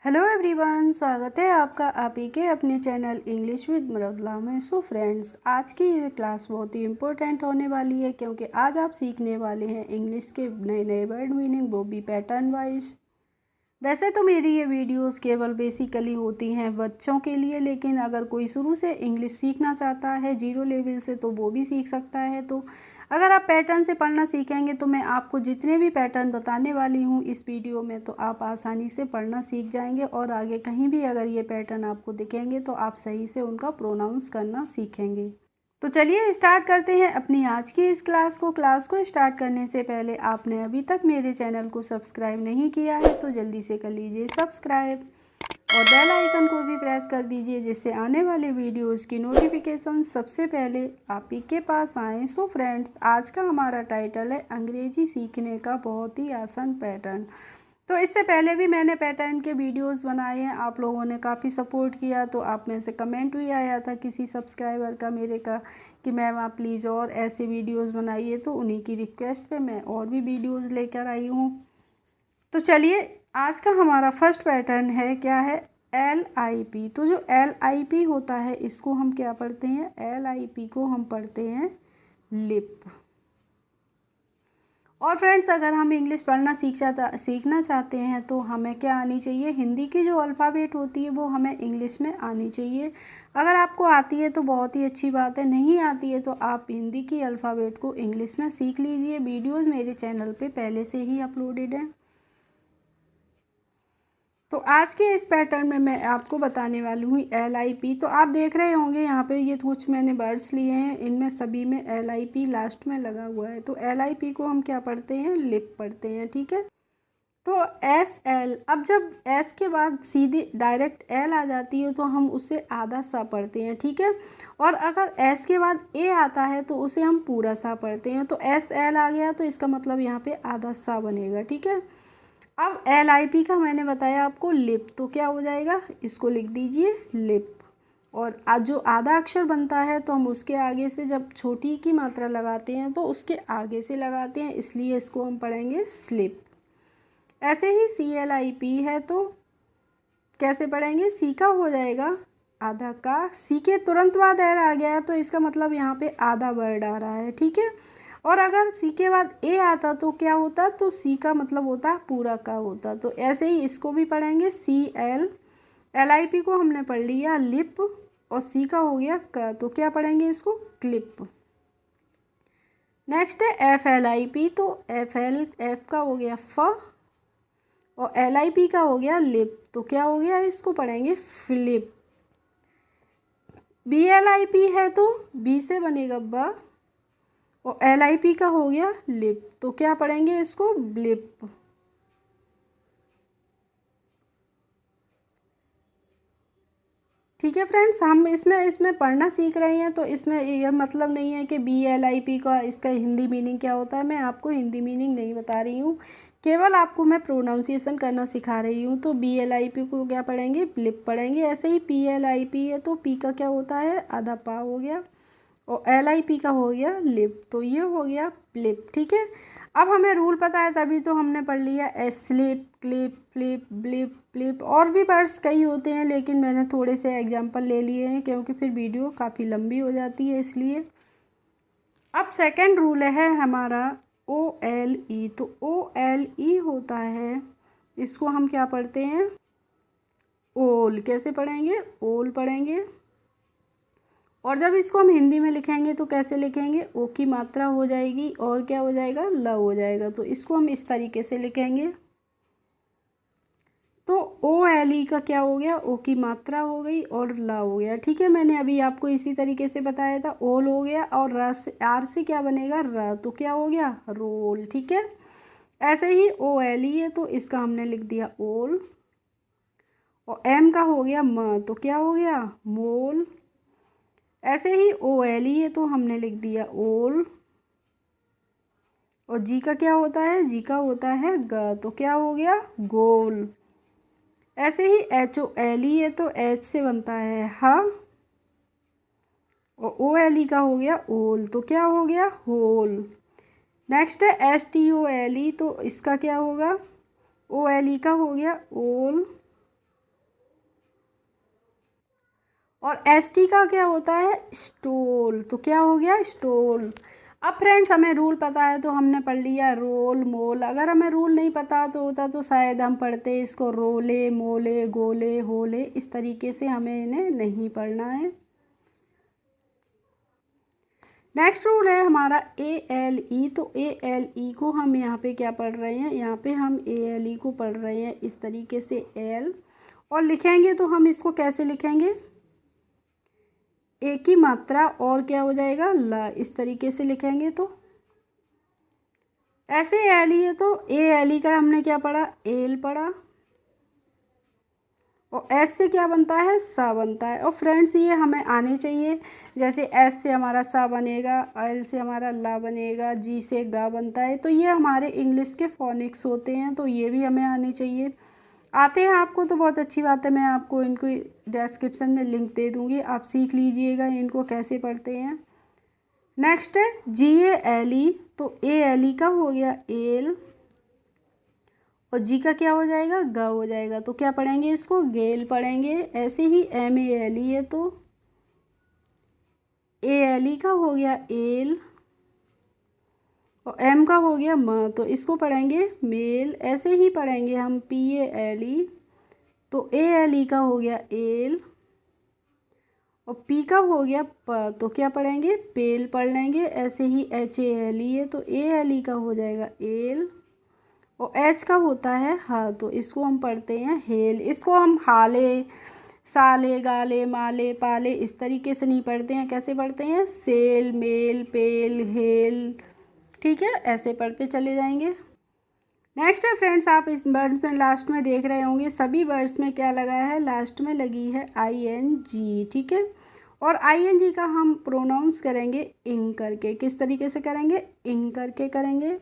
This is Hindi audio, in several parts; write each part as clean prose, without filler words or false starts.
हेलो एवरीवन, स्वागत है आपका आप ही के अपने चैनल इंग्लिश विद मृदुला में। सो फ्रेंड्स, आज की ये क्लास बहुत ही इम्पोर्टेंट होने वाली है क्योंकि आज आप सीखने वाले हैं इंग्लिश के नए नए वर्ड मीनिंग, वो भी पैटर्न वाइज। वैसे तो मेरी ये वीडियोस केवल बेसिकली होती हैं बच्चों के लिए, लेकिन अगर कोई शुरू से इंग्लिश सीखना चाहता है जीरो लेवल से तो वो भी सीख सकता है। तो अगर आप पैटर्न से पढ़ना सीखेंगे तो मैं आपको जितने भी पैटर्न बताने वाली हूँ इस वीडियो में तो आप आसानी से पढ़ना सीख जाएंगे और आगे कहीं भी अगर ये पैटर्न आपको दिखेंगे तो आप सही से उनका प्रोनाउंस करना सीखेंगे। तो चलिए स्टार्ट करते हैं अपनी आज की इस क्लास को स्टार्ट करने से पहले आपने अभी तक मेरे चैनल को सब्सक्राइब नहीं किया है तो जल्दी से कर लीजिए सब्सक्राइब और बेल आइकन को भी प्रेस कर दीजिए जिससे आने वाले वीडियोस की नोटिफिकेशन सबसे पहले आप ही के पास आए। सो फ्रेंड्स, आज का हमारा टाइटल है अंग्रेजी सीखने का बहुत ही आसान पैटर्न। तो इससे पहले भी मैंने पैटर्न के वीडियोस बनाए हैं, आप लोगों ने काफ़ी सपोर्ट किया। तो आप में से कमेंट भी आया था किसी सब्सक्राइबर का मेरे का कि मैम आप प्लीज़ और ऐसे वीडियोस बनाइए, तो उन्हीं की रिक्वेस्ट पे मैं और भी वीडियोस लेकर आई हूँ। तो चलिए, आज का हमारा फर्स्ट पैटर्न है क्या है, LIP। तो जो LIP होता है इसको हम क्या पढ़ते हैं, LIP को हम पढ़ते हैं लिप। और फ्रेंड्स, अगर हम इंग्लिश पढ़ना सीखना चाहते हैं तो हमें क्या आनी चाहिए, हिंदी की जो अल्फ़ाबेट होती है वो हमें इंग्लिश में आनी चाहिए। अगर आपको आती है तो बहुत ही अच्छी बात है, नहीं आती है तो आप हिंदी की अल्फ़ाबेट को इंग्लिश में सीख लीजिए। वीडियोस मेरे चैनल पे पहले से ही अपलोडेड हैं। तो आज के इस पैटर्न में मैं आपको बताने वाली हूँ LIP। तो आप देख रहे होंगे यहाँ पे ये कुछ मैंने वर्ड्स लिए हैं, इनमें सभी में LIP लास्ट में लगा हुआ है। तो LIP को हम क्या पढ़ते हैं, लिप पढ़ते हैं, ठीक है। तो SL, अब जब S के बाद सीधी डायरेक्ट L आ जाती है तो हम उसे आधा सा पढ़ते हैं, ठीक है। और अगर S के बाद A आता है तो उसे हम पूरा सा पढ़ते हैं। तो SL आ गया तो इसका मतलब यहाँ पे आधा सा बनेगा, ठीक है। अब LIP का मैंने बताया आपको लिप, तो क्या हो जाएगा, इसको लिख दीजिए लिप। और आज जो आधा अक्षर बनता है तो हम उसके आगे से जब छोटी की मात्रा लगाते हैं तो उसके आगे से लगाते हैं, इसलिए इसको हम पढ़ेंगे स्लिप। ऐसे ही CLIP है तो कैसे पढ़ेंगे, सी का हो जाएगा आधा का, सी के तुरंत बाद एल आ गया तो इसका मतलब यहाँ पे आधा वर्ड आ रहा है, ठीक है। और अगर सी के बाद ए आता तो क्या होता, तो सी का मतलब होता पूरा का होता। तो ऐसे ही इसको भी पढ़ेंगे CL। LIP को हमने पढ़ लिया लिप और सी का हो गया का, तो क्या पढ़ेंगे इसको क्लिप। नेक्स्ट है FLIP। तो एफ का हो गया फ और LIP का हो गया लिप, तो क्या हो गया, इसको पढ़ेंगे फ्लिप। BLIP है तो बी से बनेगा ब और LIP का हो गया लिप, तो क्या पढ़ेंगे इसको ब्लिप। ठीक है फ्रेंड्स, हम इसमें पढ़ना सीख रहे हैं तो इसमें यह मतलब नहीं है कि BLIP का इसका हिंदी मीनिंग क्या होता है। मैं आपको हिंदी मीनिंग नहीं बता रही हूँ, केवल आपको मैं प्रोनाउंसिएशन करना सिखा रही हूँ। तो BLIP को क्या पढ़ेंगे, ब्लिप पढ़ेंगे। ऐसे ही PLIP है तो पी का क्या होता है, आधा पा हो गया और LIP का हो गया लिप, तो ये हो गया प्लिप, ठीक है। अब हमें रूल पता है तभी तो हमने पढ़ लिया slip, clip, flip, blip, flip. और भी वर्ड्स कई होते हैं लेकिन मैंने थोड़े से एग्जांपल ले लिए हैं क्योंकि फिर वीडियो काफ़ी लंबी हो जाती है, इसलिए। अब सेकंड रूल है हमारा OLE। तो OLE होता है, इसको हम क्या पढ़ते हैं, ओल। कैसे पढ़ेंगे, ओल पढ़ेंगे। और जब इसको हम हिंदी में लिखेंगे तो कैसे लिखेंगे, ओ की मात्रा हो जाएगी और क्या हो जाएगा, ल हो जाएगा। तो इसको हम इस तरीके से लिखेंगे। तो OLE का क्या हो गया, ओ की मात्रा हो गई और ला हो गया, ठीक है। मैंने अभी आपको इसी तरीके से बताया था, ओल हो गया और आर से क्या बनेगा, र, तो क्या हो गया रोल, ठीक है। ऐसे ही OLE है तो इसका हमने लिख दिया ओल और एम का हो गया म, तो क्या हो गया मोल। ऐसे ही OLE है तो हमने लिख दिया ओल और जी का क्या होता है, जी का होता है ग, तो क्या हो गया गोल। ऐसे ही HOLE है तो एच से बनता है ह और OLE का हो गया ओल, तो क्या हो गया होल। नेक्स्ट है STOLE। तो इसका क्या होगा, OLE का हो गया ओल और एस टी का क्या होता है, स्टोल। तो क्या हो गया, स्टोल। अब फ्रेंड्स हमें रूल पता है तो हमने पढ़ लिया रोल मोल। अगर हमें रूल नहीं पता तो होता तो शायद हम पढ़ते इसको रोले मोले गोले होले, इस तरीके से हमें इन्हें नहीं पढ़ना है। नेक्स्ट रूल है हमारा ए एल ई। तो ए एल ई को हम यहाँ पे क्या पढ़ रहे हैं, यहाँ पे हम ए एल ई को पढ़ रहे हैं इस तरीके से एल, और लिखेंगे तो हम इसको कैसे लिखेंगे, ए की मात्रा और क्या हो जाएगा ला, इस तरीके से लिखेंगे। तो ऐसे एल ई है तो ए एल ई का हमने क्या पढ़ा, एल पढ़ा, और एस से क्या बनता है, सा बनता है। और फ्रेंड्स ये हमें आने चाहिए, जैसे एस से हमारा सा बनेगा, एल से हमारा ला बनेगा, जी से गा बनता है। तो ये हमारे इंग्लिश के फोनिक्स होते हैं, तो ये भी हमें आने चाहिए। आते हैं आपको तो बहुत अच्छी बात है, मैं आपको इनको डिस्क्रिप्शन में लिंक दे दूँगी, आप सीख लीजिएगा इनको कैसे पढ़ते हैं। नेक्स्ट है जी ए एल ई। तो ए एल ई का हो गया एल, और जी का क्या हो जाएगा, ग हो जाएगा। तो क्या पढ़ेंगे इसको, गेल पढ़ेंगे। ऐसे ही एम ए एल ई है तो ए एल ई का हो गया एल, और एम का हो गया म, तो इसको पढ़ेंगे मेल। ऐसे ही पढ़ेंगे हम पी ए एल ई। तो ए एल ई का हो गया एल, और पी का हो गया प, तो क्या पढ़ेंगे पेल पढ़ लेंगे। ऐसे ही एच ए एल ई है तो ए एल ई का हो जाएगा एल, और एच का होता है हा, तो इसको हम पढ़ते हैं हेल। इसको हम हाले साले गाले माले पाले इस तरीके से नहीं पढ़ते हैं, कैसे पढ़ते हैं, सेल मेल पेल हेल, ठीक है, ऐसे पढ़ते चले जाएंगे। नेक्स्ट है फ्रेंड्स, आप इस वर्ड्स में लास्ट में देख रहे होंगे सभी वर्ड्स में क्या लगा है, लास्ट में लगी है आई एन जी, ठीक है। और आई एन जी का हम प्रोनाउंस करेंगे इंग करके। किस तरीके से करेंगे, इंग करके करेंगे।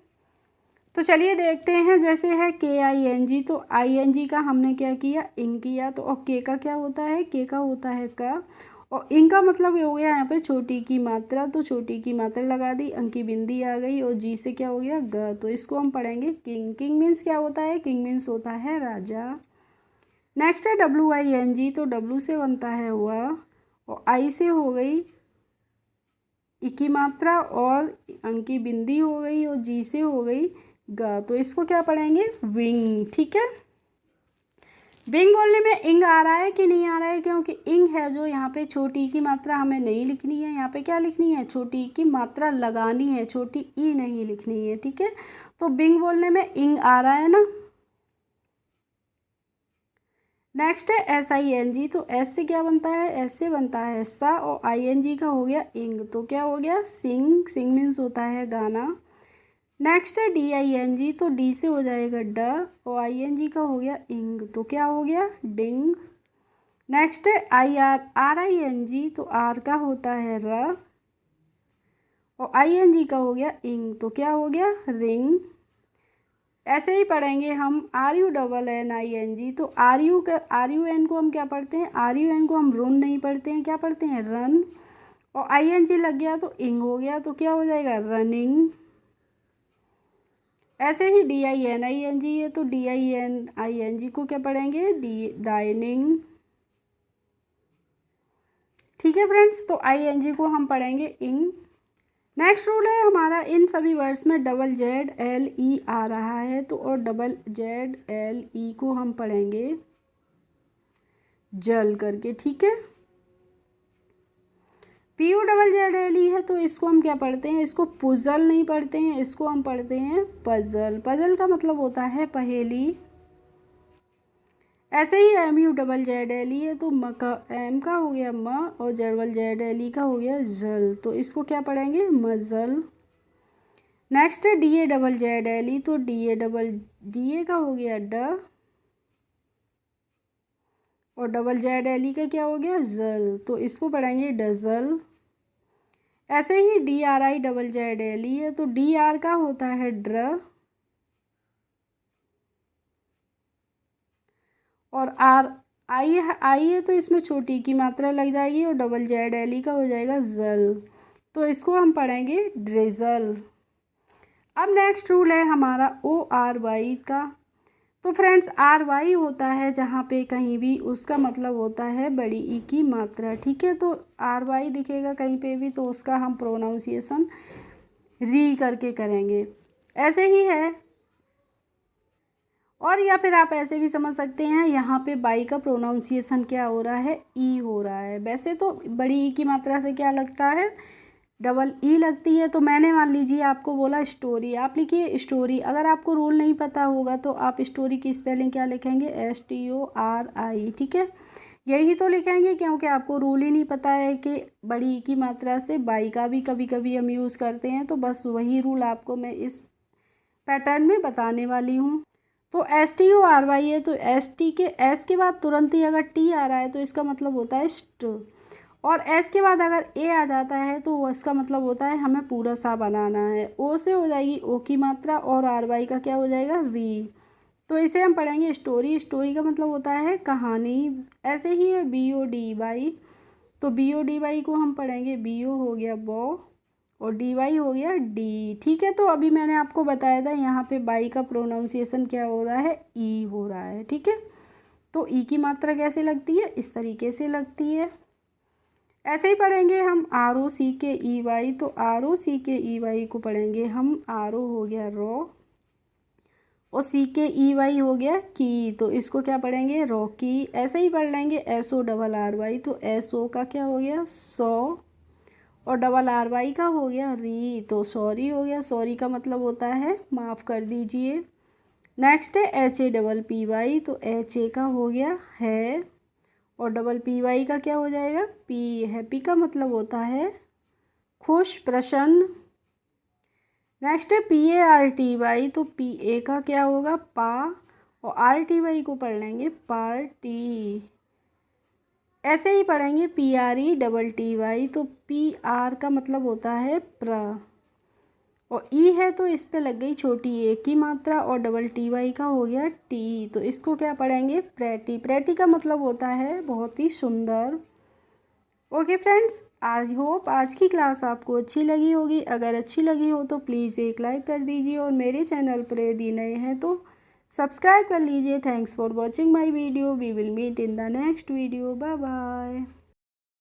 तो चलिए देखते हैं, जैसे है के आई एन जी। तो आई एन जी का हमने क्या किया, इंग किया। तो और के का क्या होता है, के का होता है का, और इंग का मतलब ये हो गया यहाँ पे छोटी की मात्रा, तो छोटी की मात्रा लगा दी, अंक की बिंदी आ गई, और जी से क्या हो गया ग, तो इसको हम पढ़ेंगे किंग। किंग मीन्स क्या होता है, किंग मीन्स होता है राजा। नेक्स्ट है डब्ल्यू आई एन जी। तो डब्ल्यू से बनता है हुआ, और आई से हो गई ई की मात्रा और अंक की बिंदी हो गई, और जी से हो गई ग, तो इसको क्या पढ़ेंगे विंग, ठीक है। विंग बोलने में इंग आ रहा है कि नहीं आ रहा है, क्योंकि इंग है जो यहाँ पे छोटी की मात्रा हमें नहीं लिखनी है, यहाँ पे क्या लिखनी है, छोटी की मात्रा लगानी है, छोटी ई नहीं लिखनी है, ठीक है। तो विंग बोलने में इंग आ रहा है ना। नेक्स्ट है एस आई एन जी। तो एस से क्या बनता है, एस से बनता है सा, और आई एन जी का हो गया इंग, तो क्या हो गया सिंग। सिंग मीन्स होता है गाना। नेक्स्ट है डी आई एन जी। तो डी से हो जाएगा ड, और आई एन जी का हो गया इंग, तो क्या हो गया डिंग। नेक्स्ट है I R. R I N G. तो आर का होता है र, और आई एन जी का हो गया इंग, तो क्या हो गया रिंग। ऐसे ही पढ़ेंगे हम R U double N I N G. तो आर यू एन को हम क्या पढ़ते हैं, आर यू एन को हम रन नहीं पढ़ते हैं, क्या पढ़ते हैं रन, और आई एन जी लग गया तो इंग हो गया, तो क्या हो जाएगा रनिंग। ऐसे ही D I N I N G है। तो D I N I N G को क्या पढ़ेंगे डाइनिंग, ठीक है फ्रेंड्स। तो आई एन जी को हम पढ़ेंगे इंग। नेक्स्ट रूल है हमारा, इन सभी वर्ड्स में डबल जेड एल ई आ रहा है, तो और डबल जेड एल ई को हम पढ़ेंगे जल करके, ठीक है। P U double Z L E है तो इसको हम क्या पढ़ते हैं, इसको पुजल नहीं पढ़ते हैं, इसको हम पढ़ते हैं पजल। पजल का मतलब होता है पहेली। ऐसे ही M U double Z L E है तो म का एम का हो गया म, और डबल जेड एल ई का हो गया जल, तो इसको क्या पढ़ेंगे मजल। नेक्स्ट है D A double Z L ई। तो डी ए का हो गया ड, और डबल जेड एल ई का क्या हो गया जल, तो इसको पढ़ेंगे डजल। ऐसे ही D R I double Z L E है। तो डी आर का होता है ड्र, और आर आई है तो इसमें छोटी की मात्रा लग जाएगी, और डबल जेड एल ई का हो जाएगा जल, तो इसको हम पढ़ेंगे ड्रेजल। अब नेक्स्ट रूल है हमारा ओ आर वाई का। तो फ्रेंड्स आर वाई होता है जहाँ पे कहीं भी, उसका मतलब होता है बड़ी ई की मात्रा। ठीक है, तो आर वाई दिखेगा कहीं पे भी तो उसका हम प्रोनाउंसिएशन री करके करेंगे, ऐसे ही है। और या फिर आप ऐसे भी समझ सकते हैं, यहाँ पे बाई का प्रोनाउंसिएशन क्या हो रहा है, ई हो रहा है। वैसे तो बड़ी ई की मात्रा से क्या लगता है, डबल ई लगती है। तो मैंने मान लीजिए आपको बोला स्टोरी, आप लिखिए स्टोरी। अगर आपको रूल नहीं पता होगा तो आप स्टोरी की स्पेलिंग क्या लिखेंगे, STORI। ठीक है, यही तो लिखेंगे, क्योंकि आपको रूल ही नहीं पता है कि बड़ी ई की मात्रा से बाई का भी कभी कभी हम यूज़ करते हैं। तो बस वही रूल आपको मैं इस पैटर्न में बताने वाली हूँ। तो STORY है, तो एस के बाद तुरंत ही अगर टी आ रहा है तो इसका मतलब होता है स्ट, और एस के बाद अगर ए आ जाता है तो इसका मतलब होता है हमें पूरा सा बनाना है। ओ से हो जाएगी ओ की मात्रा, और आर वाई का क्या हो जाएगा, री। तो इसे हम पढ़ेंगे स्टोरी। स्टोरी का मतलब होता है कहानी। ऐसे ही है BODY, तो BODY को हम पढ़ेंगे, BO हो गया बॉ और DY हो गया डी। ठीक है, तो अभी मैंने आपको बताया था यहाँ पे बाई का प्रोनाउंसिएशन क्या हो रहा है, ई हो रहा है। ठीक है, तो ई की मात्रा कैसे लगती है, इस तरीके से लगती है। ऐसे ही पढ़ेंगे हम ROCKEY, तो ROCKEY को पढ़ेंगे हम, RO हो गया रॉ और CKEY हो गया की, तो इसको क्या पढ़ेंगे, रॉकी। ऐसे ही पढ़ लेंगे SORRY, तो SO का क्या हो गया, सौ, और RRY का हो गया री, तो सॉरी हो गया। सॉरी का मतलब होता है माफ़ कर दीजिए। नेक्स्ट है HAPPY, तो HA का हो गया है, और PY का क्या हो जाएगा, पी। हैप्पी का मतलब होता है खुश, प्रसन्न। नेक्स्ट है PARTY, तो PA का क्या होगा, पा, और RTY को पढ़ लेंगे पार्टी। ऐसे ही पढ़ेंगे PRETTY, तो PR का मतलब होता है प्र, और ई है तो इस पे लग गई छोटी ए की मात्रा, और TY का हो गया टी, तो इसको क्या पढ़ेंगे, प्रेटी। प्रेटी का मतलब होता है बहुत ही सुंदर। ओके फ्रेंड्स, आज होप आज की क्लास आपको अच्छी लगी होगी। अगर अच्छी लगी हो तो प्लीज़ एक लाइक कर दीजिए, और मेरे चैनल पर यदि नए हैं तो सब्सक्राइब कर लीजिए। Thanks for watching my video. We will meet in the next video. Bye bye.